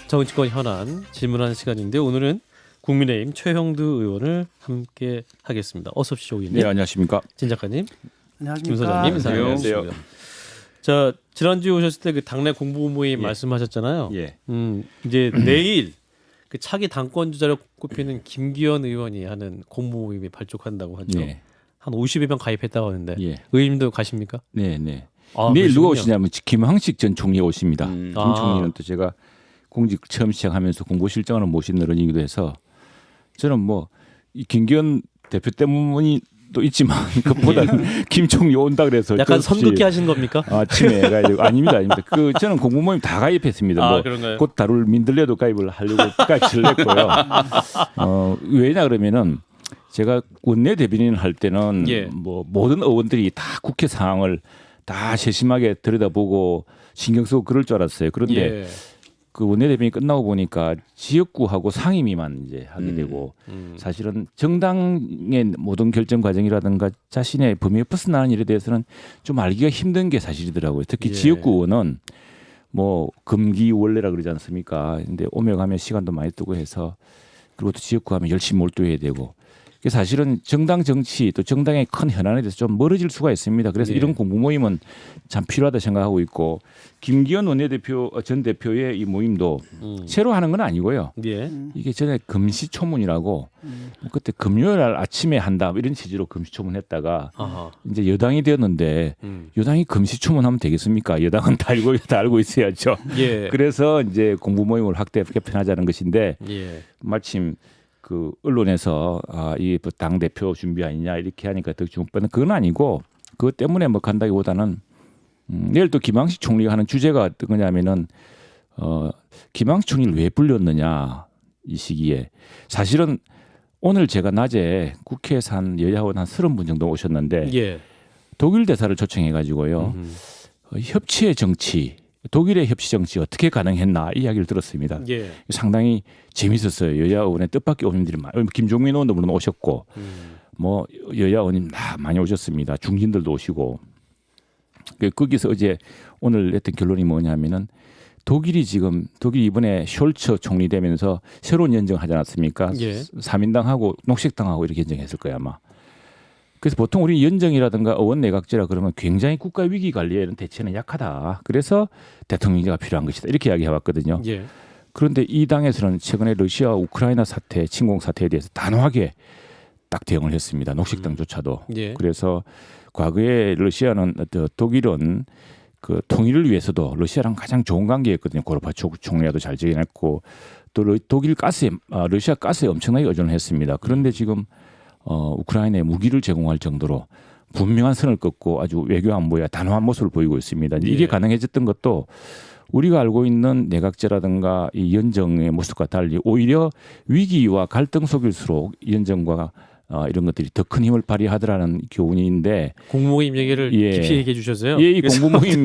정치권 현안 질문하는 시간인데 오늘은 국민의힘 최형두 의원을 함께 하겠습니다. 어서 오십시오. 네, 안녕하십니까. 진 작가님, 안녕하십니까. 김 소장님 안녕하세요. 인사드리겠습니다. 자, 지난주에 오셨을 때 그 당내 공보 모임 예. 말씀하셨잖아요. 예. 이제 내일 그 차기 당권 주자로 꼽히는 김기현 의원이 하는 공보 모임이 발족한다고 하죠. 예. 한 50여 명 가입했다고 하는데 예. 의원님도 가십니까? 네, 네. 아, 내일 누가 그러시군요. 오시냐면 김황식 전 총리가 오십니다. 김 아. 총리는 또 제가 공직 처음 시작하면서 공보실장으로 모신 어른이기도 해서 저는 뭐 이 김기현 대표 때문이 또 있지만 그보다 김 총리 온다 그래서 약간 저 없이 선긋기 하신 겁니까? 아침에 아닙니다, 아닙니다. 그 저는 공보 모임 다 가입했습니다. 아, 뭐 그런가요? 곧 다룰 민들레도 가입을 하려고 가입을 했고요. 왜냐 그러면은 제가 원내 대변인을 할 때는 예. 뭐 모든 의원들이 다 국회 상황을 다 세심하게 들여다보고 신경 쓰고 그럴 줄 알았어요. 그런데 예. 그 원내 대변인이 끝나고 보니까 지역구하고 상임위만 이제 하게 되고 사실은 정당의 모든 결정 과정이라든가 자신의 범위에 벗어나는 일에 대해서는 좀 알기가 힘든 게 사실이더라고요. 특히 예. 지역구 의원은 뭐 금기원래라 그러지 않습니까? 근데 오며 가며 시간도 많이 뜨고 해서 그리고 또 지역구 하면 열심히 몰두해야 되고 그게 사실은 정당 정치 또 정당의 큰 현안에 대해서 좀 멀어질 수가 있습니다. 그래서 예. 이런 공부 모임은 참 필요하다 생각하고 있고 김기현 원내대표 전 대표의 이 모임도 새로 하는 건 아니고요. 예. 이게 전에 금시초문이라고 그때 금요일 날 아침에 한다 이런 취지로 금시초문했다가 아하. 이제 여당이 되었는데 여당이 금시초문하면 되겠습니까? 여당은 다 알고 있어야죠. 예. 그래서 이제 공부 모임을 확대 개편하자는 것인데 예. 마침 그 언론에서 이게 당 대표 준비 아니냐 이렇게 하니까 더 주목받는 그건 아니고 그것 때문에 뭐 간다기보다는 내일 또 김황식 총리가 하는 주제가 어떤 거냐면은 김황식 총리를 왜 불렸느냐 이 시기에 사실은 오늘 제가 낮에 국회에서 한 여야 의원 한 30분 정도 오셨는데 예. 독일 대사를 초청해 가지고요 협치의 정치 독일의 협치 정치 어떻게 가능했나 이 이야기를 들었습니다. 예. 상당히 재밌었어요. 여야 의원의 뜻밖의 의원님들이 김종민 의원도 물론 오셨고 뭐 여야 의원님 다 많이 오셨습니다. 중진들도 오시고 거기서 어제 오늘 했던 결론이 뭐냐면은 독일이 이번에 숄츠 총리 되면서 새로운 연정하지 않았습니까? 예. 3인당하고 녹색당하고 이렇게 연정했을 거야 아마. 그래서 보통 우리 연정이라든가 의원 내각제라 그러면 굉장히 국가 위기 관리에는 대체는 약하다. 그래서 대통령제가 필요한 것이다. 이렇게 이야기해왔거든요. 예. 그런데 이 당에서는 최근에 러시아 우크라이나 사태, 침공 사태에 대해서 단호하게 딱 대응을 했습니다. 녹색당조차도. 예. 그래서 과거에 러시아는 독일은 그 통일을 위해서도 러시아랑 가장 좋은 관계였거든요. 고르바초프 총리와도 잘 지내고 또 독일 가스에 러시아 가스에 엄청나게 의존을 했습니다. 그런데 지금 우크라이나에 무기를 제공할 정도로 분명한 선을 긋고 아주 외교 안보에 단호한 모습을 보이고 있습니다. 이게 예. 가능해졌던 것도 우리가 알고 있는 내각제라든가 이 연정의 모습과 달리 오히려 위기와 갈등 속일수록 연정과 이런 것들이 더 큰 힘을 발휘하더라는 교훈인데 공모임 얘기를 예. 깊이 얘기해 주셔서요. 예, 이 공부 모임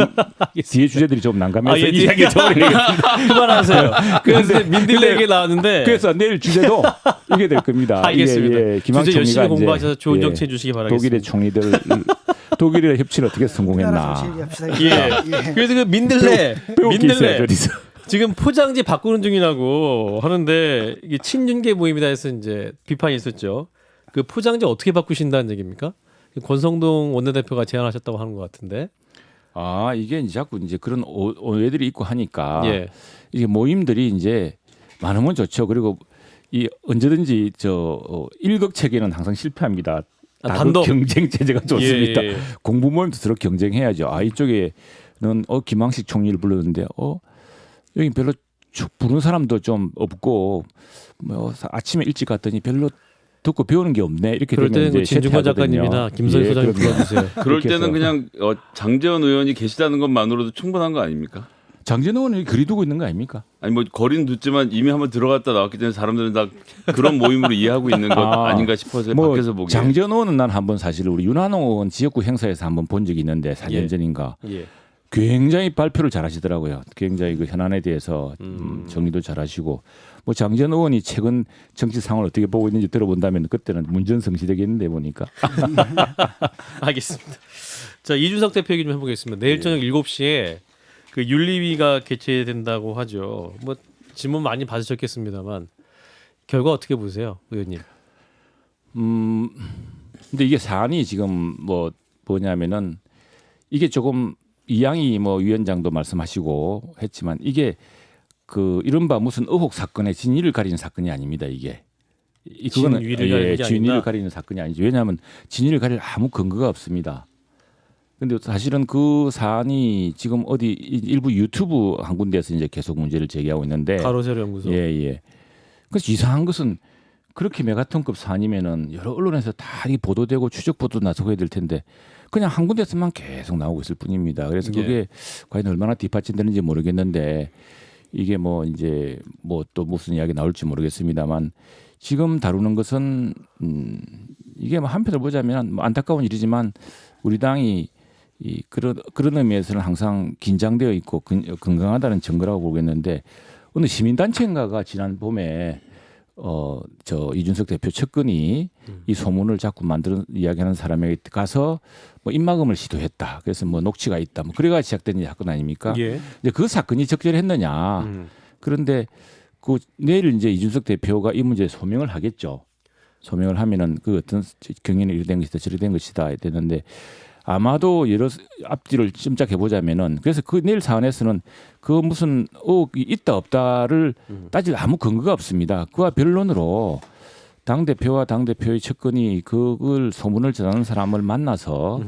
뒤에 주제들이 좀 난감해서 예, 이야기 저버리겠습니다. 그만하세요. 그런데 민들레 얘기 나왔는데. 그래서 내일 주제도 이게 될 겁니다. 알겠습니다. 예, 김황 주제 열심히 총리가 공부하셔서 이제, 좋은 정치 해주시기 바라겠습니다. 독일의 총리들 독일의 협치를 어떻게 성공했나. 예. 그래서 그 민들레 배울 게 있어요. 어디서. 지금 포장지 바꾸는 중이라고 하는데 이게 친윤계 모임이다 해서 이제 비판이 있었죠. 그 포장지 어떻게 바꾸신다는 얘기입니까? 권성동 원내대표가 제안하셨다고 하는 것 같은데. 이게 이제 자꾸 이제 그런 오해들이 있고 하니까 예. 이게 모임들이 이제 많으면 좋죠. 그리고 이 언제든지 일극 체계는 항상 실패합니다. 단독 경쟁 체제가 좋습니다. 예. 공부 모임도 서로 경쟁해야죠. 이쪽에는 김황식 총리를 불렀는데 여기 별로 부르는 사람도 좀 없고 뭐 아침에 일찍 갔더니 별로 듣고 배우는 게 없네. 이렇게 그럴 되면 때는 이제 진중권 쇠퇴하거든요. 작가님이나 김선희 소장님 그럼요. 불러주세요. 그럴 그렇게 때는 해서. 그냥 장재원 의원이 계시다는 것만으로도 충분한 거 아닙니까? 장재원 의원이 거리 두고 있는 거 아닙니까? 아니 뭐 거리는 듣지만 이미 한번 들어갔다 나왔기 때문에 사람들은 다 그런 모임으로 이해하고 있는 것 아닌가 싶어서 밖에서 보기에. 장재원 의원은 난 한번 사실 우리 윤한홍 의원 지역구 행사에서 한번 본 적이 있는데 4년 예. 전인가 예. 굉장히 발표를 잘하시더라고요. 굉장히 그 현안에 대해서 정리도 잘하시고 뭐 장재원 의원이 최근 정치 상황을 어떻게 보고 있는지 들어본다면 그때는 문전성시되겠는데 보니까. 알겠습니다. 자, 이준석 대표 얘기 좀 해보겠습니다. 내일 저녁 7시에 그 윤리위가 개최된다고 하죠. 뭐 질문 많이 받으셨겠습니다만 결과 어떻게 보세요, 의원님? 근데 이게 사안이 지금 뭐냐면은 이게 조금 이양희 뭐 위원장도 말씀하시고 했지만 이게 그 이른바 무슨 의혹 사건의 진위를 가리는 사건이 아닙니다. 이게 그거는 진위를 가리는 게 진위를 아니다. 가리는 사건이 아니죠. 왜냐하면 진위를 가릴 아무 근거가 없습니다. 근데 사실은 그 사안이 지금 어디 일부 유튜브 한 군데에서 이제 계속 문제를 제기하고 있는데 가로세로 연구소. 예. 그래서 이상한 것은 그렇게 메가톤급 사안이면은 여러 언론에서 다 이 보도되고 추적 보도 나서고 될 텐데 그냥 한 군데서만 계속 나오고 있을 뿐입니다. 그래서 그게 과연 얼마나 뒷받침되는지 모르겠는데 이게 뭐 이제 뭐 또 무슨 이야기 나올지 모르겠습니다만 지금 다루는 것은 이게 뭐 한편으로 보자면 뭐 안타까운 일이지만 우리 당이 그런 의미에서는 항상 긴장되어 있고 건강하다는 증거라고 보겠는데 어느 시민단체인가가 지난 봄에 저 이준석 대표 측근이 이 소문을 자꾸 만드는 이야기하는 사람에게 가서 뭐 입막음을 시도했다. 그래서 뭐 녹취가 있다. 뭐 그래가 시작된 사건 아닙니까? 예. 이제 그 사건이 적절했느냐? 그런데 그 내일 이제 이준석 대표가 이 문제에 소명을 하겠죠. 소명을 하면은 그 어떤 경위는 이래 된 것이다, 저래 된 것이다 되는데 아마도 여러 앞뒤를 짐작해 보자면은 그래서 그 내일 사안에서는 그 무슨 의혹이 있다 없다를 따질 아무 근거가 없습니다. 그와 변론으로 당 대표와 당 대표의 측근이 그걸 소문을 전하는 사람을 만나서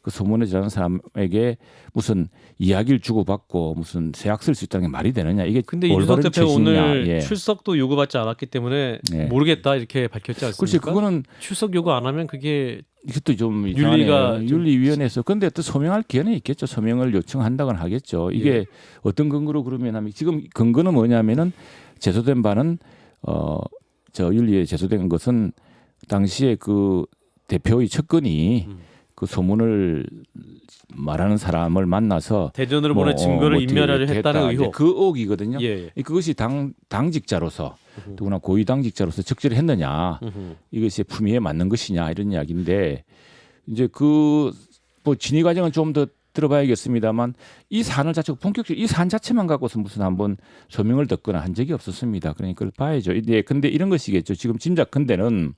그 소문을 전하는 사람에게 무슨 이야기를 주고받고 무슨 세약 쓸 수 있다는 게 말이 되느냐 이게 근데 이준석 올바른 대표 처신이냐. 오늘 예. 출석도 요구받지 않았기 때문에 예. 모르겠다 이렇게 밝혔지 않습니까? 글쎄 그거는 출석 요구 안 하면 그게 이것도 좀 윤리가 이상하네요. 윤리위원회에서 근데 또 소명할 기회는 있겠죠. 소명을 요청한다고는 하겠죠. 이게 예. 어떤 근거로 그러면 하면 지금 근거는 뭐냐면은 제소된 바는 저 윤리에 제소된 것은 당시에 그 대표의 측근이 그 소문을 말하는 사람을 만나서 대전으로 보낸 증거를 인멸하려 이렇게 했다는 했다. 의혹. 그 의혹이거든요. 예. 그것이 당직자로서 더구나 고위 당직자로서 적절했느냐 이것이 품위에 맞는 것이냐 이런 이야기인데 이제 그 뭐 진위 과정은 좀 더 들어봐야겠습니다만 이 사안을 자체가 본격적으로 이 사안 자체만 갖고서 무슨 한번 소명을 듣거나 한 적이 없었습니다. 그러니까 그걸 봐야죠. 근데 이런 것이겠죠. 지금 짐작컨대는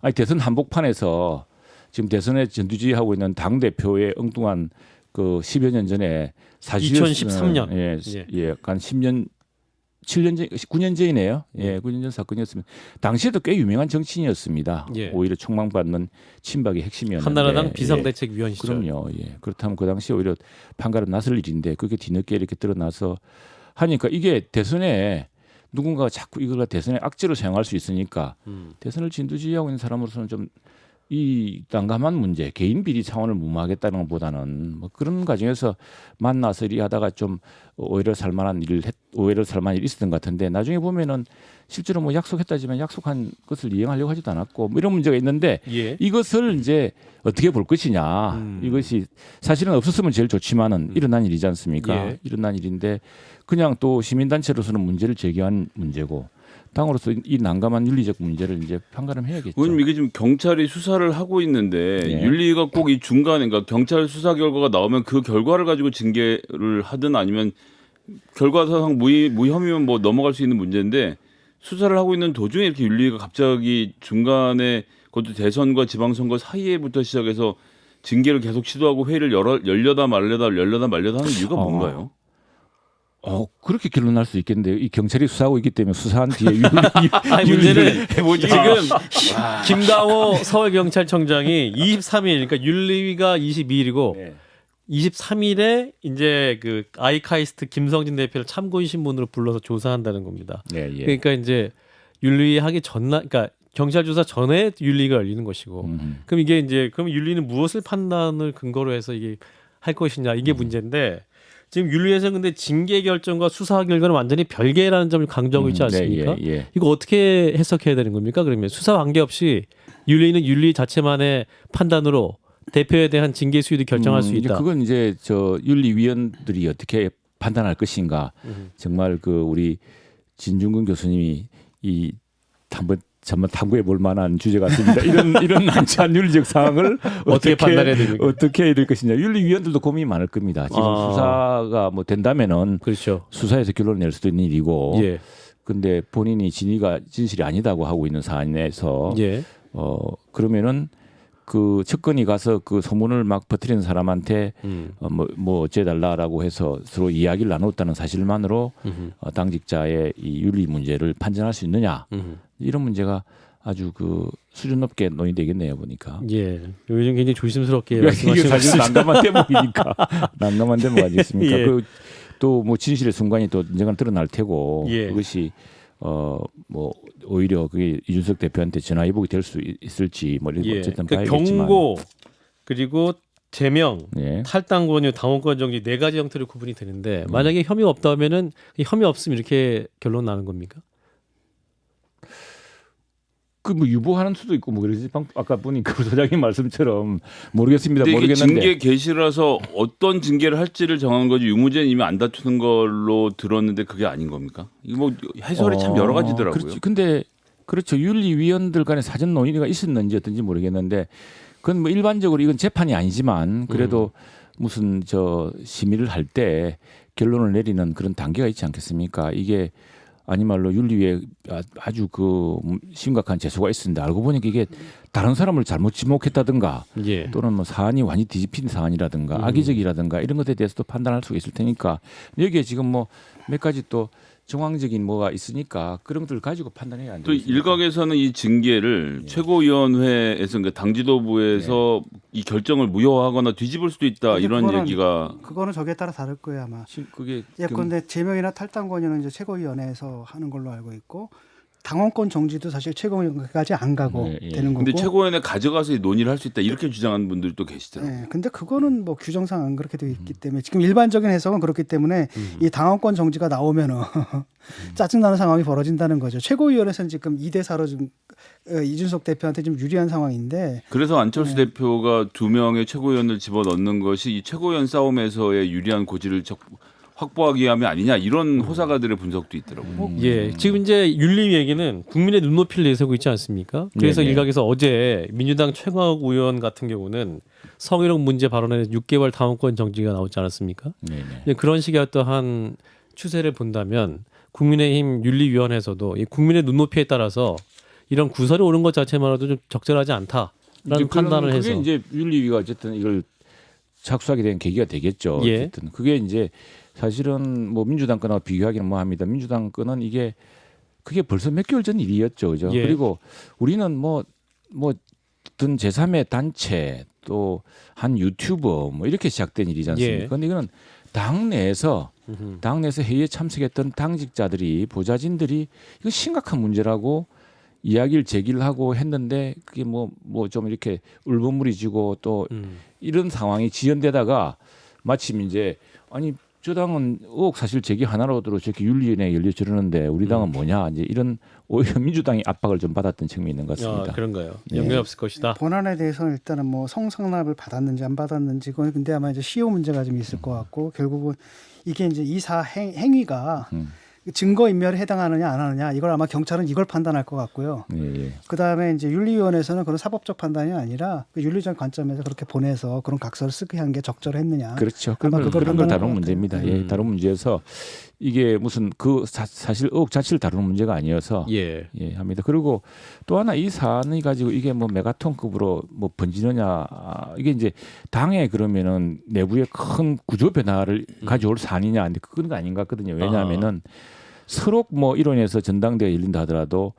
아니 대선 한복판에서 지금 대선에 전두지하고 있는 당 대표의 엉뚱한 그 10여 년 전에 사실 2013년. 예, 약간 10년 7년 전 9년 전이네요. 예, 9년 전 사건이었습니다. 당시에도 꽤 유명한 정치인이었습니다. 예. 오히려 총망받는 친박의 핵심이었는데. 한나라당 비상대책위원 시절. 그럼요. 예. 그렇다면 그 당시에 오히려 판가름 났을 일인데 그게 뒤늦게 이렇게 드러나서 하니까 이게 대선에 누군가가 자꾸 이걸 대선에 악재로 사용할 수 있으니까 대선을 진두지휘하고 있는 사람으로서는 좀 이 난감한 문제, 개인 비리 차원을 무마하겠다는 것보다는 뭐 그런 과정에서 만나서 이리 하다가 좀 오해를 살 만한 일이 있었던 것 같은데 나중에 보면은 실제로 뭐 약속했다지만 약속한 것을 이행하려고 하지도 않았고 뭐 이런 문제가 있는데 예. 이것을 이제 어떻게 볼 것이냐 이것이 사실은 없었으면 제일 좋지만은 일어난 일이지 않습니까? 예. 일어난 일인데 그냥 또 시민단체로서는 문제를 제기한 문제고 당으로서 이 난감한 윤리적 문제를 이제 판가름해야겠죠. 의원님 이게 지금 경찰이 수사를 하고 있는데 예. 윤리가 꼭 이 중간에 그러니까 경찰 수사 결과가 나오면 그 결과를 가지고 징계를 하든 아니면 결과사상 무혐의면 뭐 넘어갈 수 있는 문제인데 수사를 하고 있는 도중에 이렇게 윤리가 갑자기 중간에 그것도 대선과 지방선거 사이에부터 시작해서 징계를 계속 시도하고 회의를 열려다 말려다 하는 이유가 뭔가요? 그렇게 결론날 수 있겠는데요. 이 경찰이 수사하고 있기 때문에 수사한 뒤에 아니 문제는 해보자. 지금 김강호 서울경찰청장이 23일 그러니까 윤리위가 22일이고 네. 23일에 이제 그 아이카이스트 김성진 대표를 참고인 신문으로 불러서 조사한다는 겁니다. 네, 예. 그러니까 이제 윤리 하기 전날 그러니까 경찰 조사 전에 윤리가 열리는 것이고 그럼 이게 이제 그럼 윤리는 무엇을 판단을 근거로 해서 이게 할 것이냐 이게 문제인데 지금 윤리에서 근데 징계 결정과 수사 결과는 완전히 별개라는 점을 강조하고 있지 않습니까? 네, 예. 이거 어떻게 해석해야 되는 겁니까? 그러면 수사 관계없이 윤리는 윤리 자체만의 판단으로 대표에 대한 징계 수위도 결정할 수 있다. 그건 이제 저 윤리위원들이 어떻게 판단할 것인가. 정말 그 우리 진중근 교수님이 이 한번 정말 탐구해 볼 만한 주제 같습니다. 이런 난처한 윤리적 상황을 어떻게 판단해야 됩니까? 어떻게 해야 될 것이냐. 윤리위원들도 고민이 많을 겁니다. 지금 수사가 뭐 된다면은 그렇죠. 수사에서 결론을 낼 수도 있는 일이고, 예. 근데 본인이 진실이 아니다고 하고 있는 사안에서 예. 그러면은 그 측근이 가서 그 소문을 막 퍼뜨리는 사람한테 뭐 어째달라라고 해서 서로 이야기를 나눴다는 사실만으로 당직자의 이 윤리 문제를 판단할 수 있느냐, 이런 문제가 아주 그 수준 높게 논의되겠네요, 보니까. 예. 요즘 굉장히 조심스럽게 이게 말씀하시는 사실 난감한 대목이니까 난감한 대목 아니겠습니까? 예. 또 뭐 진실의 순간이 또 언젠가 드러날 테고, 예. 그것이 뭐 오히려 그게 이준석 대표한테 전화위복이 될 수 있을지 뭐 이런 예. 어쨌든 그 봐야겠지만. 경고 그리고 제명, 예. 탈당 권유, 당원권 정지 네 가지 형태로 구분이 되는데 만약에 혐의가 없다면은 혐의 없으면 이렇게 결론 나는 겁니까? 그 뭐 유보하는 수도 있고 뭐 그러지. 아까 보니까 소장님 말씀처럼 모르겠습니다. 근데 이게 모르겠는데. 징계 개시라서 어떤 징계를 할지를 정하는 거지 유무죄는 이미 안 다투는 걸로 들었는데 그게 아닌 겁니까? 이거 뭐 해설이 참 여러 가지더라고요. 그렇지. 근데 그렇죠. 윤리위원들 간에 사전 논의가 있었는지 어떤지 모르겠는데, 그건 뭐 일반적으로 이건 재판이 아니지만 그래도 무슨 저 심의를 할 때 결론을 내리는 그런 단계가 있지 않겠습니까? 이게 아니 말로 윤리위에 아주 그 심각한 재수가 있었는데 알고 보니까 이게 다른 사람을 잘못 지목했다든가, 예. 또는 뭐 사안이 완전히 뒤집힌 사안이라든가 악의적이라든가 이런 것에 대해서도 판단할 수가 있을 테니까, 여기에 지금 뭐 몇 가지 또 정황적인 뭐가 있으니까 그런 것들을 가지고 판단해야 안 또 되겠습니까? 일각에서는 이 징계를 최고위원회에서 그러니까 당지도부에서 이 결정을 무효화하거나 뒤집을 수도 있다, 근데 이런 그거는- 얘기가 그거는 저기에 따라 다를 거예요 아마. 그게 예컨대 제명이나 탈당 권유는 이제 최고위원회에서 하는 걸로 알고 있고, 당원권 정지도 사실 최고위원회까지 안 가고 되는 거고. 근데 최고위원회 가져가서 이 논의를 할 수 있다, 이렇게 주장하는 분들도 계시더라고요. 네, 근데 그거는 뭐 규정상 안 그렇게 되어 있기 때문에 지금 일반적인 해석은 그렇기 때문에 이 당원권 정지가 나오면은 짜증나는 상황이 벌어진다는 거죠. 최고위원회에서는 지금 2대4로 좀 이준석 대표한테 좀 유리한 상황인데, 그래서 안철수 대표가 2명의 최고위원을 집어넣는 것이 이 최고위원 싸움에서의 유리한 고지를 확보하기 위함이 아니냐, 이런 호사가들의 분석도 있더라고요. 예, 지금 이제 윤리 얘기는 국민의 눈높이를 내세우고 있지 않습니까? 그래서 네네. 일각에서 어제 민주당 최강욱 의원 같은 경우는 성희롱 문제 발언에 6개월 당원권 정지가 나오지 않았습니까? 네네. 이제 그런 식의 어떠한 추세를 본다면 국민의힘 윤리위원회에서도 이 국민의 눈높이에 따라서 이런 구설이 오는 것 자체만으로도 좀 적절하지 않다라는 판단을 해서 그게 이제 윤리위가 어쨌든 이걸 착수하게 된 계기가 되겠죠. 예. 어쨌든 그게 이제 사실은 뭐 민주당 건하고 비교하기는 뭐합니다. 민주당 건은 이게 그게 벌써 몇 개월 전 일이었죠, 그죠? 예. 그리고 우리는 뭐 어떤 제3의 단체 또 한 유튜버 뭐 이렇게 시작된 일이지 않습니까? 예. 그런데 이거는 당내에서 회의에 참석했던 당직자들이, 보좌진들이 이거 심각한 문제라고 이야기를 제기를 하고 했는데, 그게 뭐 좀 이렇게 울분무리지고 또 이런 상황이 지연되다가 마침 이제 아니 저 당은 의혹 사실 제기 하나로도 저렇게 윤리위원회 열려 저러는데 우리 당은 뭐냐, 이제 이런 오히려 민주당이 압박을 좀 받았던 측면이 있는 것 같습니다. 그런가요? 예. 연관이 없을 것이다. 본안에 대해서는 일단은 뭐 성상납을 받았는지 안 받았는지, 그건 근데 아마 이제 시효 문제가 좀 있을 것 같고, 결국은 이게 이제 이사 행위가 증거 인멸에 해당하느냐 안 하느냐, 이걸 아마 경찰은 이걸 판단할 것 같고요. 예. 그다음에 이제 윤리위원회에서는 그런 사법적 판단이 아니라 그 윤리적 관점에서 그렇게 보내서 그런 각서를 쓰게 한 게 적절했느냐. 그렇죠. 아마 그런 그걸 걸 판단할 다룬 것 문제입니다. 같아요. 예, 다룬 문제여서 이게 무슨 그 사실 의혹 자체를 다루는 문제가 아니어서 예. 합니다. 그리고 또 하나 이 사안을 가지고 이게 뭐 메가톤급으로 뭐 번지느냐, 이게 이제 당에 그러면은 내부의 큰 구조 변화를 가져올 사안이냐, 근데 그건 아닌 것 같거든요. 왜냐하면은 서로 뭐 이론에서 전당대회 열린다 하더라도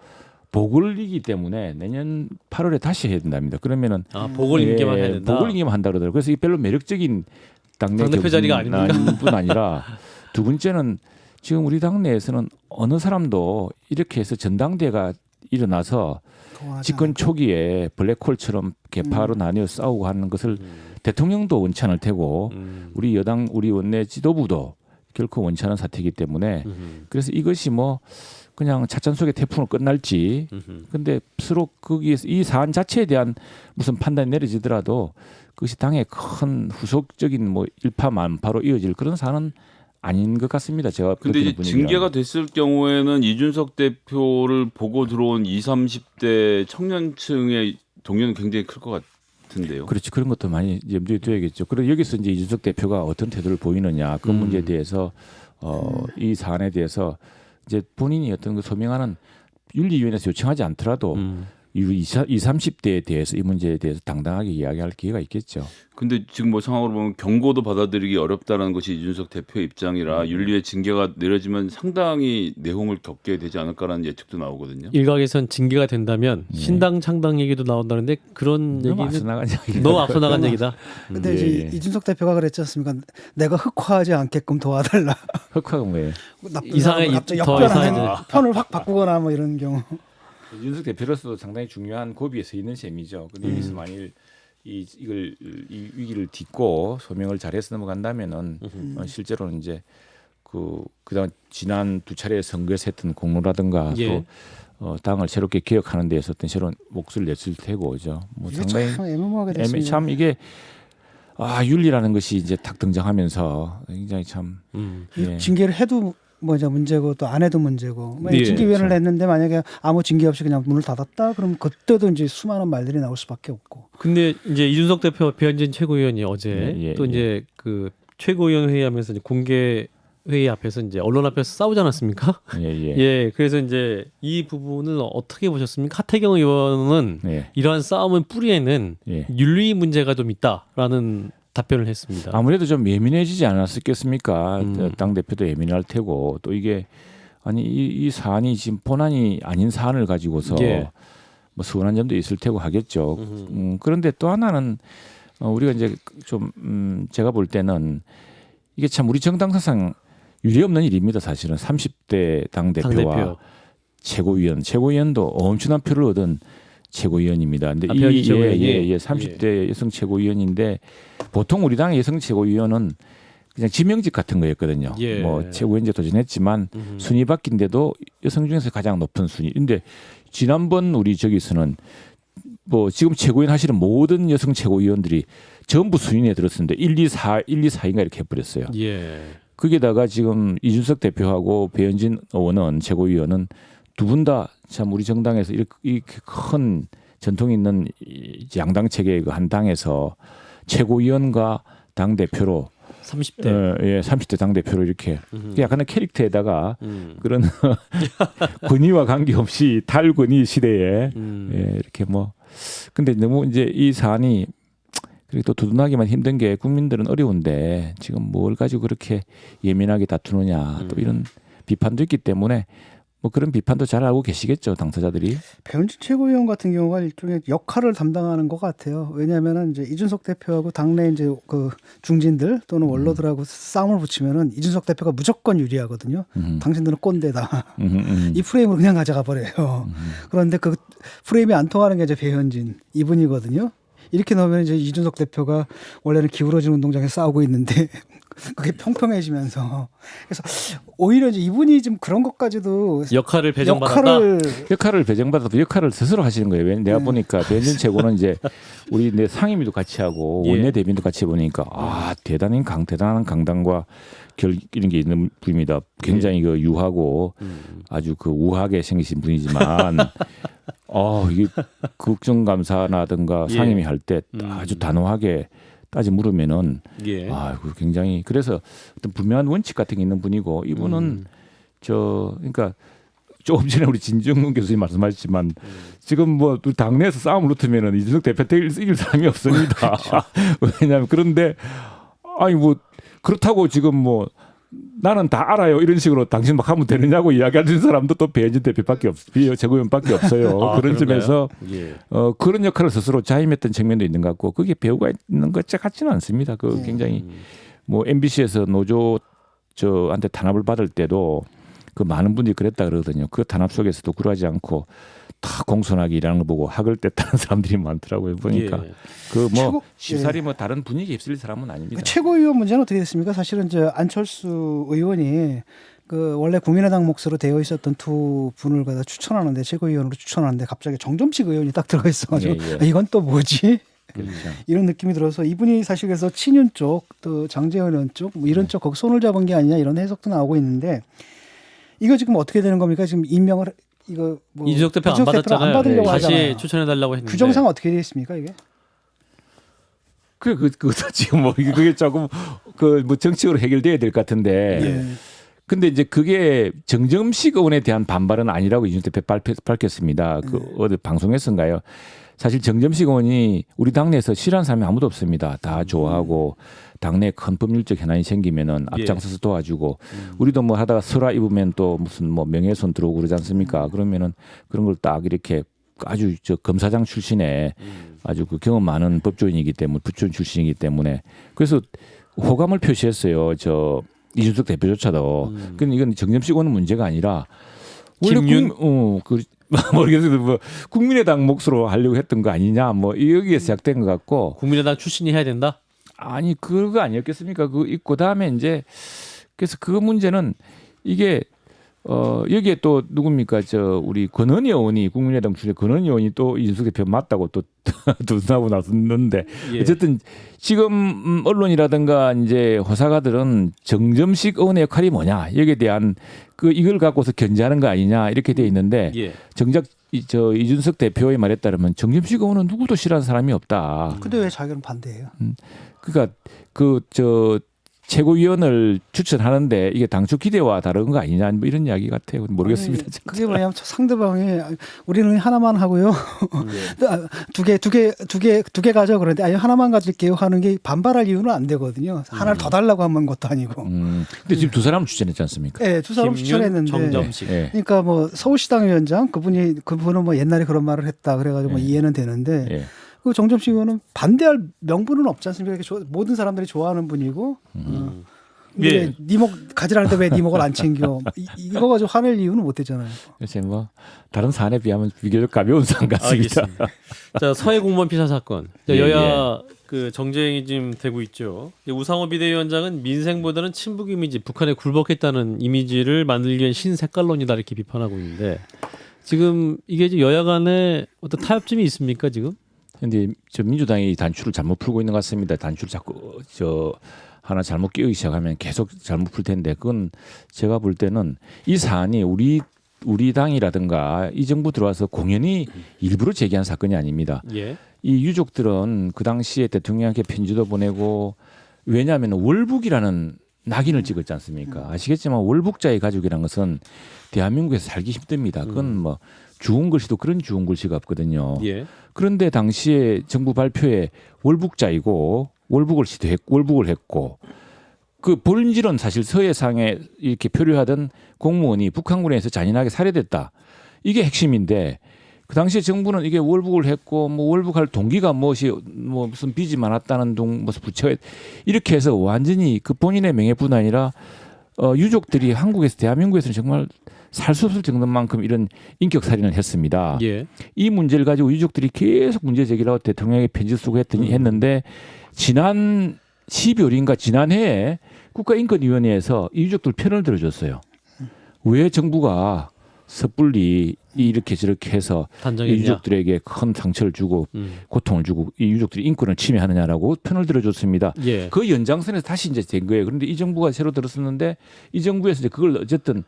보궐이기 때문에 내년 8월에 다시 해야 된답니다. 그러면은 보궐임기만 해야 된다. 보궐임기만 한다 그러더라고요. 그래서 이게 별로 매력적인 당대표 자리가 아닙니까? 뿐 아니라 두 번째는 지금 우리 당내에서는 어느 사람도 이렇게 해서 전당대회가 일어나서 집권 초기에 블랙홀처럼 개파로 나뉘어 싸우고 하는 것을 대통령도 원치 않을 테고 우리 여당 우리 원내 지도부도 결코 원치 않은 사태이기 때문에 그래서 이것이 뭐 그냥 찻잔 속의 태풍으로 끝날지, 근데 서로 거기에서 이 사안 자체에 대한 무슨 판단이 내려지더라도 그것이 당의 큰 후속적인 뭐 일파만파로 이어질 그런 사안은 아닌 것 같습니다. 제가 근데 이제 느끼는 분위기는. 징계가 됐을 경우에는 이준석 대표를 보고 들어온 20, 30대 청년층의 동요는 굉장히 클 것 같은데요. 그렇지 그런 것도 많이 염두에 둬야겠죠. 그리고 여기서 이제 이준석 대표가 어떤 태도를 보이느냐 그 문제에 대해서 이 사안에 대해서 이제 본인이 어떤 그 소명하는 윤리위원회에서 요청하지 않더라도 이 20, 30대에 대해서 이 문제에 대해서 당당하게 이야기할 기회가 있겠죠. 근데 지금 뭐 상황으로 보면 경고도 받아들이기 어렵다는 것이 이준석 대표 입장이라 윤리의 징계가 내려지면 상당히 내홍을 겪게 되지 않을까라는 예측도 나오거든요. 일각에선 징계가 된다면 신당 창당 얘기도 나온다는데 그런 너무 앞서 얘기는 나간 얘기가 너무 앞서 나간 얘기다. 근데 예, 이제 예. 이준석 대표가 그랬지 않습니까? 내가 흑화하지 않게끔 도와달라. 흑화가 뭐예요? 나쁜 이상해, 사람을 갑자기 더 역변하는 이상해져. 편을 확 바꾸거나 뭐 이런 경우. 윤석 대표로서도 상당히 중요한 고비에 서 있는 셈이죠. 근데 여기서 만일 이 위기를 딛고 소명을 잘해서 넘어간다면은 실제로는 이제 그다음 지난 두 차례 선거에서 했던 공로라든가 예. 또 당을 새롭게 개혁하는 데에서 어떤 새로운 몫을 냈을 테고, 그죠. 뭐 이게 상당히 참 애매모호하게 됐습니다. 참 이게 윤리라는 것이 이제 탁 등장하면서 굉장히 참 예. 징계를 해도 뭐죠 문제고 또 안 해도 문제고 예, 징계위원회를 그렇죠. 했는데 만약에 아무 징계 없이 그냥 문을 닫았다 그러면 그때도 이제 수많은 말들이 나올 수밖에 없고. 근데 이제 이준석 대표 배현진 최고위원이 어제 예, 예, 또 이제 그 최고위원 회의하면서 이제 공개 회의 앞에서 이제 언론 앞에서 싸우지 않았습니까? 예. 예, 그래서 이제 이 부분을 어떻게 보셨습니까? 하태경 의원은 예. 이러한 싸움의 뿌리에는 예. 윤리 문제가 좀 있다라는 답변을 했습니다. 아무래도 좀 예민해지지 않았겠습니까? 당 대표도 예민할 테고 또 이게 아니 이 사안이 지금 본안이 아닌 사안을 가지고서 예. 뭐 서운한 점도 있을 테고 하겠죠. 그런데 또 하나는 우리가 이제 좀 제가 볼 때는 이게 참 우리 정당 사상 유례 없는 일입니다. 사실은 30대 당 대표와 최고위원도 엄청난 표를 얻은 최고위원입니다. 근데 배현진 최고위원이? 30대 여성 최고위원인데 보통 우리 당의 여성 최고위원은 그냥 지명직 같은 거였거든요. 예. 뭐 최고위원제 도전했지만 순위 바뀐데도 여성 중에서 가장 높은 순위. 근데 지난번 우리 저기서는 뭐 지금 최고위원 하시는 모든 여성 최고위원들이 전부 순위에 들었었는데 1, 2, 4인가 이렇게 해버렸어요. 예. 거기다가 지금 이준석 대표하고 배현진 의원은 최고위원은 두 분 다 참 우리 정당에서 이렇게 큰 전통이 있는 양당 체계의 그 한 당에서 최고위원과 당 대표로 30대 30대 당 대표로 이렇게 약간의 캐릭터에다가 그런 권위와 관계없이 탈권위 시대에 이렇게 뭐 근데 너무 이제 이 사안이 그리고 또 두둔하기만 힘든 게 국민들은 어려운데 지금 뭘 가지고 그렇게 예민하게 다투느냐 또 이런 비판도 있기 때문에 뭐 그런 비판도 잘 알고 계시겠죠 당사자들이. 배현진 최고위원 같은 경우가 일종의 역할을 담당하는 것 같아요. 왜냐하면은 이제 이준석 대표하고 당내 이제 그 중진들 또는 원로들하고 싸움을 붙이면은 이준석 대표가 무조건 유리하거든요. 당신들은 꼰대다. 이 프레임으로 그냥 가져가 버려요. 그런데 그 프레임이 안 통하는 게 이제 배현진 이분이거든요. 이렇게 넣으면 이제 이준석 대표가 원래는 기울어진 운동장에 싸우고 있는데 그게 평평해지면서 그래서 오히려 이제 이분이 좀 그런 것까지도 역할을 배정받았다. 역할을 배정받아도 역할을 스스로 하시는 거예요. 왜냐면 내가 보니까 배현진 최고는 이제 우리 내 상임위도 같이 하고 예. 원내 대변도 같이 해보니까 대단한 강단과 이런 게 있는 분입니다. 굉장히 그 유하고 아주 그 우하게 생기신 분이지만 이게 국정감사라든가 예. 상임위 할 때 아주 단호하게 따지 물으면은 예. 그 굉장히 그래서 어떤 분명한 원칙 같은 게 있는 분이고 이분은 그러니까 조금 전에 우리 진정문 교수님 말씀하셨지만 지금 뭐 당내에서 싸움을 붙으면은 이준석 대표 이길 사람이 없습니다. 왜냐하면 그런데 뭐 그렇다고 지금 뭐 나는 다 알아요 이런 식으로 당신 막 하면 되느냐고 이야기하는 사람도 또 배현진 대표밖에 최고위원밖에 없어요. 그런 그런가요? 점에서 예. 그런 역할을 스스로 자임했던 측면도 있는 것 같고 그게 배우가 있는 것 같지는 않습니다. 그 굉장히 뭐 MBC에서 노조 저한테 탄압을 받을 때도 그 많은 분들이 그랬다 그러거든요. 그 탄압 속에서도 굴하지 않고 다 공손하게 일하는 거 보고 학을 뗐다는 사람들이 많더라고요. 보니까 예. 그 최고- 뭐 쉽사리 뭐 다른 분위기 휩쓸릴 사람은 아닙니다. 최고위원 문제는 어떻게 됐습니까? 사실은 이제 안철수 의원이 그 원래 국민의당 몫으로 되어 있었던 두 분을 갖다 추천하는데 최고위원으로 추천하는데 갑자기 정점식 의원이 딱 들어가 있어가지고 예. 이건 또 뭐지? 그렇죠. 이런 느낌이 들어서 이분이 사실 그래서 친윤 쪽 또 장제원 의원 쪽 뭐 이런 쪽 거기 손을 잡은 게 아니냐 이런 해석도 나오고 있는데 이거 지금 어떻게 되는 겁니까? 지금 임명을 이거 뭐 이준석 대표 안 이준석 대표를 받았잖아요. 안 받으려고 다시 하잖아요. 추천해 달라고 했는데 규정상 어떻게 되어 있습니까 이게? 그것도 지금 뭐 그게 조금 그 뭐 정치적으로 해결돼야 될 것 같은데. 예. 근데 이제 그게 정점식 의원에 대한 반발은 아니라고 이준석 대표 밝혔습니다. 그 어디 방송에서인가요? 사실 정점식 의원이 우리 당내에서 싫어하는 사람이 아무도 없습니다. 다 좋아하고 당내 큰 법률적 현안이 생기면은 앞장서서 도와주고 우리도 뭐 하다가 설화 입으면 또 무슨 뭐 명예훼손 들어오고 그러지 않습니까? 그러면은 그런 걸 딱 이렇게 아주 저 검사장 출신의 아주 그 경험 많은 법조인이기 때문에 부조인 출신이기 때문에 그래서 호감을 표시했어요. 저 이준석 대표조차도. 근데 이건 정점식 의원은 문제가 아니라 원래 김윤? 그 모르겠어요. 뭐 국민의당 몫으로 하려고 했던 거 아니냐. 뭐 여기에 시작된 것 같고. 국민의당 출신이 해야 된다. 아니 그거 아니었겠습니까? 그 있고 다음에 이제 그래서 그 문제는 이게 여기에 또 누굽니까? 저 우리 권은희 의원이 국민의당 출신 권은희 의원이 또 이준석 대표 맞다고 또 두둔하고 나섰는데 예. 어쨌든 지금 언론이라든가 이제 호사가들은 정점식 의원의 역할이 뭐냐 여기에 대한 그 이걸 갖고서 견제하는 거 아니냐 이렇게 돼 있는데 예. 정작 저 이준석 대표의 말에 따르면 정점식 의원은 누구도 싫어하는 사람이 없다. 근데 왜 자기는 반대해요? 그러니까 그 저 최고위원을 추천하는데 이게 당초 기대와 다른 거 아니냐 뭐 이런 이야기 같아요. 모르겠습니다. 아니, 그게 뭐냐면 상대방이 우리는 하나만 하고요. 두 개 가져 그런데 아니 하나만 가질게요 하는 게 반발할 이유는 안 되거든요. 하나를 더 달라고 한 것도 아니고. 근데 지금 두 사람 추천했지 않습니까? 네, 두 사람 김윤, 추천했는데. 정점식. 예. 그러니까 뭐 서울시당 위원장 그분은 뭐 옛날에 그런 말을 했다 그래가지고 뭐 예. 이해는 되는데 예. 그 정점식 의원은 반대할 명분은 없지 않습니까? 모든 사람들이 좋아하는 분이고. 근데 예. 왜 니목 가지라는데 왜 니목을 안 챙겨? 이거 가지고 화낼 이유는 못 되잖아요. 그래서 뭐 다른 사안에 비하면 비교적 가벼운 사안 같습니다. 알겠습니다. 자 서해 공무원 피살 사건. 자, 예, 여야 그 정쟁이 지금 되고 있죠. 우상호 비대위원장은 민생보다는 친북 이미지, 북한에 굴복했다는 이미지를 만들기 위한 신색깔론이다 이렇게 비판하고 있는데 지금 이게 지금 여야 간에 어떤 타협점이 있습니까 지금? 근데 저 민주당이 단추를 잘못 풀고 있는 것 같습니다. 단추를 자꾸 저 하나 잘못 끼우기 시작하면 계속 잘못 풀 텐데 그건 제가 볼 때는 이 사안이 우리 당이라든가 이 정부 들어와서 공연히 일부러 제기한 사건이 아닙니다. 예. 이 유족들은 그 당시에 대통령한테 편지도 보내고 왜냐하면 월북이라는 낙인을 찍었지 않습니까? 아시겠지만 월북자의 가족이라는 것은 대한민국에서 살기 힘듭니다. 그건 뭐 주운 글씨도 그런 주운 글씨가 없거든요. 예. 그런데 당시에 정부 발표에 월북자이고 월북을 했고 그 본질은 사실 서해상에 이렇게 표류하던 공무원이 북한군에서 잔인하게 살해됐다. 이게 핵심인데 그 당시에 정부는 이게 월북을 했고 뭐 월북할 동기가 무엇이 뭐 무슨 빚이 많았다는 무슨 부처 이렇게 해서 완전히 그 본인의 명예뿐 아니라 유족들이 한국에서 대한민국에서는 정말 살 수 없을 정도만큼 이런 인격 살인을 했습니다. 예. 이 문제를 가지고 유족들이 계속 문제 제기를 하고 대통령에게 편지 쓰고 했는데 지난 12월인가 지난해에 국가인권위원회에서 이 유족들 편을 들어줬어요. 왜 정부가 섣불리 이렇게 저렇게 해서 이 단정했냐? 유족들에게 큰 상처를 주고 고통을 주고 이 유족들이 인권을 침해하느냐라고 편을 들어줬습니다. 예. 그 연장선에서 다시 이제 된 거예요. 그런데 이 정부가 새로 들었었는데 이 정부에서 이제 그걸 어쨌든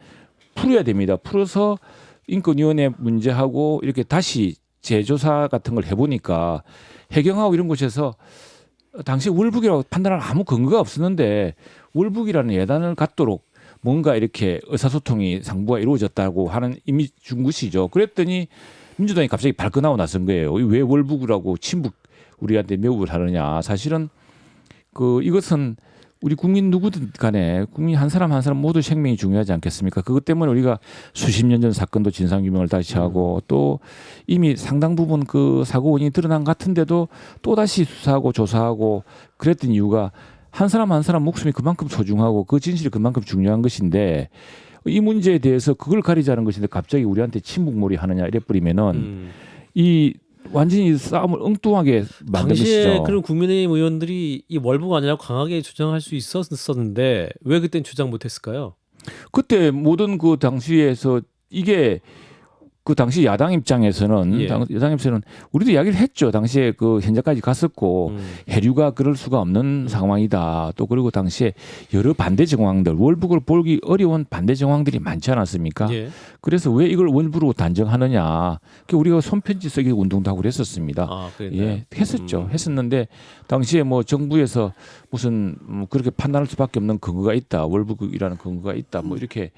풀어야 됩니다. 풀어서 인권위원회 문제하고 이렇게 다시 재조사 같은 걸 해보니까 해경하고 이런 곳에서 당시 월북이라고 판단할 아무 근거가 없었는데 월북이라는 예단을 갖도록 뭔가 이렇게 의사소통이 상부가 이루어졌다고 하는 이미 준 것이죠. 그랬더니 민주당이 갑자기 발끈하고 나선 거예요. 왜 월북이라고 친북 우리한테 매국을 하느냐. 사실은 그 이것은 우리 국민 누구든 간에 국민 한 사람 한 사람 모두 생명이 중요하지 않겠습니까? 그것 때문에 우리가 수십 년 전 사건도 진상규명을 다시 하고 또 이미 상당 부분 그 사고 원인이 드러난 것 같은데도 또다시 수사하고 조사하고 그랬던 이유가 한 사람 한 사람 목숨이 그만큼 소중하고 그 진실이 그만큼 중요한 것인데 이 문제에 대해서 그걸 가리자는 것인데 갑자기 우리한테 침묵몰이 하느냐 이래버리면은 이 완전히 싸움을 엉뚱하게 만든 당시에 것이죠. 그런 국민의힘 의원들이 이 월북 아니라고 강하게 주장할 수 있었는데 왜 그땐 주장 못했을까요? 그때 모든 그 당시에서 이게 그 당시 야당 입장에서는 예. 야당 입장에서는 우리도 이야기를 했죠. 당시에 그 현장까지 갔었고 해류가 그럴 수가 없는 상황이다. 또 그리고 당시에 여러 반대 정황들 월북을 보기 어려운 반대 정황들이 많지 않았습니까? 예. 그래서 왜 이걸 월북으로 단정하느냐? 우리가 손편지 쓰기 운동도 하고 그랬었습니다. 아, 그랬나요? 예, 했었죠. 했었는데 당시에 뭐 정부에서 무슨 그렇게 판단할 수밖에 없는 근거가 있다. 월북이라는 근거가 있다. 뭐 이렇게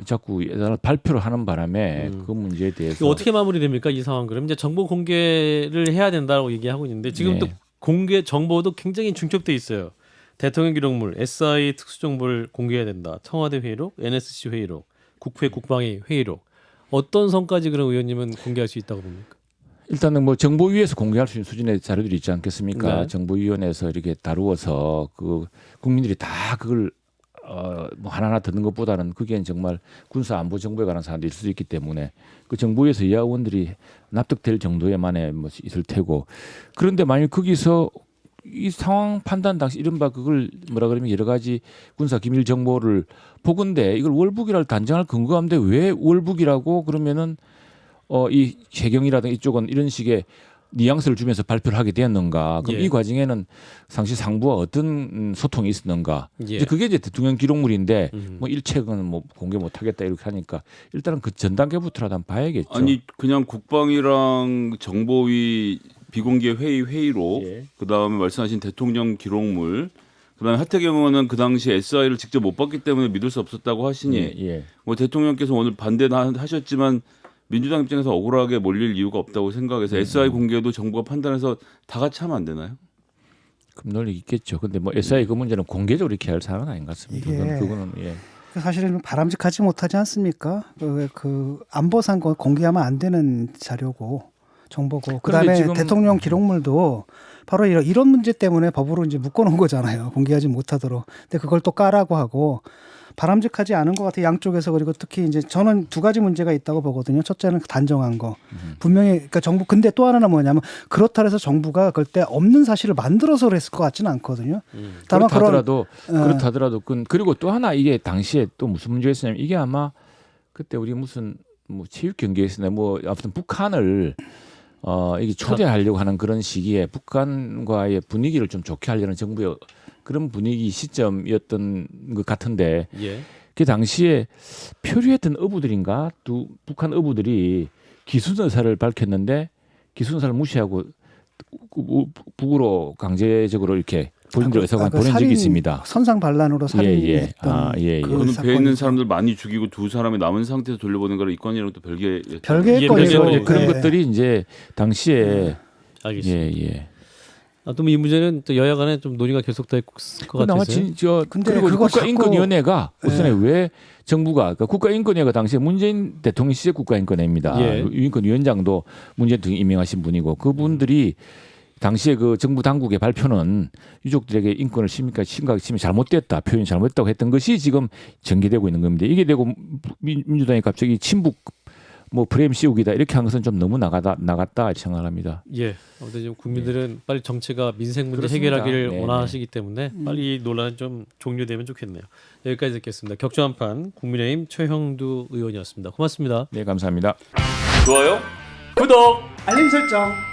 자꾸 발표를 하는 바람에 그 문제에 대해서 이거 어떻게 마무리됩니까? 이 상황 그럼 이제 정보 공개를 해야 된다고 얘기하고 있는데 지금 네. 또 공개 정보도 굉장히 중첩돼 있어요. 대통령 기록물, SI 특수정보를 공개해야 된다. 청와대 회의록, NSC 회의록, 국회 국방위 회의록. 어떤 선까지 그런 의원님은 공개할 수 있다고 봅니까? 일단은 뭐 정보위에서 공개할 수 있는 수준의 자료들이 있지 않겠습니까? 네. 정보위원회에서 이렇게 다루어서 그 국민들이 다 그걸 뭐 하나하나 듣는 것보다는 그게 정말 군사 안보 정보에 관한 사안도 있을 수 있기 때문에 그 정부에서 여야원들이 납득될 정도에만에 뭐 있을 테고 그런데 만약 거기서 이 상황 판단 당시 이른바 그걸 뭐라 그러면 여러 가지 군사 기밀 정보를 보건데 이걸 월북이라고 단정할 근거가 없는데 왜 월북이라고 그러면은 이 해경이라든가 이쪽은 이런 식의 뉘앙스를 주면서 발표를 하게 되었는가? 그럼 예. 이 과정에는 상시 상부와 어떤 소통이 있었는가? 예. 이제 그게 이제 대통령 기록물인데 뭐 일책은 뭐 공개 못하겠다 이렇게 하니까 일단은 그 전 단계부터라도 한번 봐야겠죠. 아니 그냥 국방이랑 정보위 비공개 회의로 예. 그다음에 말씀하신 대통령 기록물 그다음에 하태경 의원은 그 당시 SI를 직접 못 봤기 때문에 믿을 수 없었다고 하시니 예. 뭐 대통령께서 오늘 반대는 하셨지만 민주당 입장에서 억울하게 몰릴 이유가 없다고 생각해서 SI 공개도 정부가 판단해서 다 같이 하면 안 되나요? 그럼 논리 있겠죠. 근데 뭐 SI 그 문제는 공개적으로 이렇게 할 사안은 아닌 것 같습니다. 이게 그거는 예. 사실은 바람직하지 못하지 않습니까? 그 안보상 공개하면 안 되는 자료고 정보고 그다음에 지금 대통령 기록물도 바로 이런 문제 때문에 법으로 이제 묶어놓은 거잖아요. 공개하지 못하도록. 근데 그걸 또 까라고 하고 바람직하지 않은 것 같아요. 양쪽에서. 그리고 특히 이제 저는 두 가지 문제가 있다고 보거든요. 첫째는 단정한 거. 분명히 그러니까 정부 근데 또 하나는 뭐냐면 그렇다 해서 정부가 그때 없는 사실을 만들어서 그랬을 것 같지는 않거든요. 다만 그렇다 하더라도 그리고 또 하나 이게 당시에 또 무슨 문제가 있었냐면 이게 아마 그때 우리 무슨 뭐 체육 경기에서나 뭐 아무튼 북한을 이게 초대하려고 하는 그런 시기에 북한과의 분위기를 좀 좋게 하려는 정부의 그런 분위기 시점이었던 것 같은데 예. 그 당시에 표류했던 어부들인가 두 북한 어부들이 기순 의사를 밝혔는데 기순 의사를 무시하고 북으로 강제적으로 이렇게 본인들 의사관 보낸 적이 있습니다. 선상 반란으로 살인했던 예. 그 저는 배에 사건이죠. 있는 사람들 많이 죽이고 두 사람이 남은 상태에서 돌려보는 거랑 이 건이랑 또 별개의 별개의 예, 건이죠. 별개의 그런 예. 것들이 이제 당시에 알겠습니다. 예. 또 이 문제는 또 여야 간에 좀 논의가 계속될 것 아마 같아서요. 근데 그리고 그거 국가인권위원회가 우선에 왜 정부가 그러니까 국가인권위가 당시에 문재인 대통령 시절 국가인권위입니다. 예. 인권위원장도 문재인 대통령이 임명하신 분이고 그분들이 당시에 그 정부 당국의 발표는 유족들에게 인권을 심각히 잘못됐다 표현이 잘못됐다고 했던 것이 지금 전개되고 있는 겁니다. 이게 되고 민주당이 갑자기 친북 뭐 프레임 씌우기다 이렇게 한 것은 좀 너무 나갔다 생각합니다. 예. 아무튼 지금 국민들은 빨리 정치가 민생 문제 그렇습니다. 해결하기를 네네. 원하시기 때문에 빨리 이 논란 좀 종료되면 좋겠네요. 여기까지 듣겠습니다. 격조한판 국민의힘 최형두 의원이었습니다. 고맙습니다. 네, 감사합니다. 좋아요? 구독. 알림 설정.